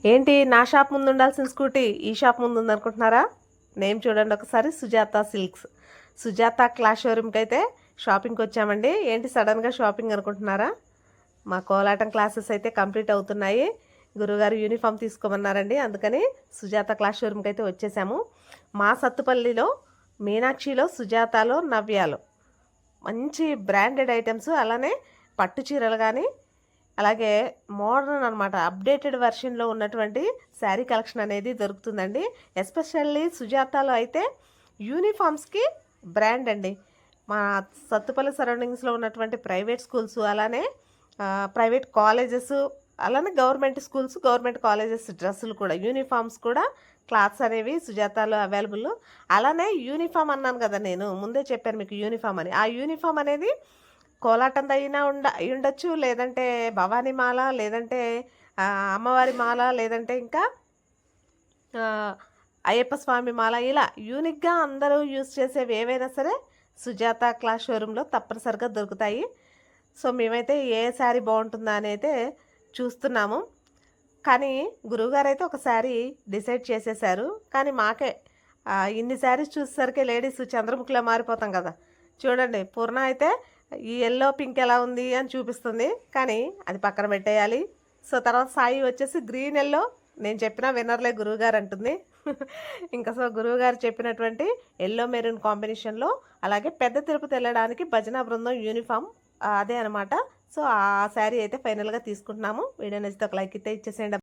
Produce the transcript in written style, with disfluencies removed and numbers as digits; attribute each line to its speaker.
Speaker 1: ఏంటి నా షాప్ ముందు ఉండాల్సిన స్కూటీ ఈ షాప్ ముందు ఉందనుకుంటున్నారా? నేమ్ చూడండి ఒకసారి, సుజాత సిల్క్స్. సుజాత క్లాస్ షోరూమ్కి అయితే షాపింగ్కి వచ్చామండి. ఏంటి సడన్గా షాపింగ్ అనుకుంటున్నారా? మా కోలాటం క్లాసెస్ అయితే కంప్లీట్ అవుతున్నాయి. గురువుగారు యూనిఫామ్ తీసుకోమన్నారండి, అందుకని సుజాత క్లాస్ షోరూమ్కి అయితే వచ్చేసాము. మా సత్తుపల్లిలో మీనాక్షిలో, సుజాతలో, నవ్యాలో మంచి బ్రాండెడ్ ఐటమ్స్, అలానే పట్టు చీరలు కానీ, అలాగే మోడర్న్ అనమాట అప్డేటెడ్ వెర్షన్లో ఉన్నటువంటి శారీ కలెక్షన్ అనేది దొరుకుతుందండి. ఎస్పెషల్లీ సుజాతాలో అయితే యూనిఫామ్స్కి బ్రాండ్ అండి. మా సత్తుపల్లి సరౌండింగ్స్లో ఉన్నటువంటి ప్రైవేట్ స్కూల్స్, అలానే ప్రైవేట్ కాలేజెస్, అలానే గవర్నమెంట్ స్కూల్స్, గవర్నమెంట్ కాలేజెస్ డ్రెస్సులు కూడా, యూనిఫామ్స్ కూడా, క్లాత్స్ అనేవి సుజాతాలో అవైలబుల్. అలానే యూనిఫామ్ అన్నాను కదా, నేను ముందే చెప్పాను మీకు యూనిఫామ్ అని. ఆ యూనిఫామ్ అనేది కోలాటం అయినా ఉండొచ్చు, లేదంటే భవానీ మాల, లేదంటే అమ్మవారి మాల, లేదంటే ఇంకా అయ్యప్ప స్వామి మాల, ఇలా యూనిక్గా అందరూ యూజ్ చేసేవి ఏవైనా సరే సుజాత క్లాస్ షోరూంలో తప్పనిసరిగా దొరుకుతాయి. సో మేమైతే ఏ శారీ బాగుంటుందా అని అయితే చూస్తున్నాము. కానీ గురువుగారు అయితే ఒక శారీ డిసైడ్ చేసేసారు. కానీ మాకే ఇన్ని శారీస్ చూసేసరికి లేడీస్ చంద్రముఖిలా మారిపోతాం కదా. చూడండి, పూర్ణ అయితే ఈ ఎల్లో పింక్ ఎలా ఉంది అని చూపిస్తుంది, కానీ అది పక్కన పెట్టేయాలి. సో తర్వాత సాయి వచ్చేసి గ్రీన్ ఎల్లో, నేను చెప్పిన విన్నర్లే గురువుగారు అంటుంది. ఇంకా సో గురువుగారు చెప్పినటువంటి ఎల్లో మెరూన్ కాంబినేషన్లో, అలాగే పెద్ద తిరుపతి వెళ్ళడానికి భజన బృందం యూనిఫామ్ అదే అనమాట. సో ఆ శారీ అయితే ఫైనల్గా తీసుకుంటున్నాము. వీడియో నచ్చితే ఒక లైక్ అయితే ఇచ్చేసేయండి.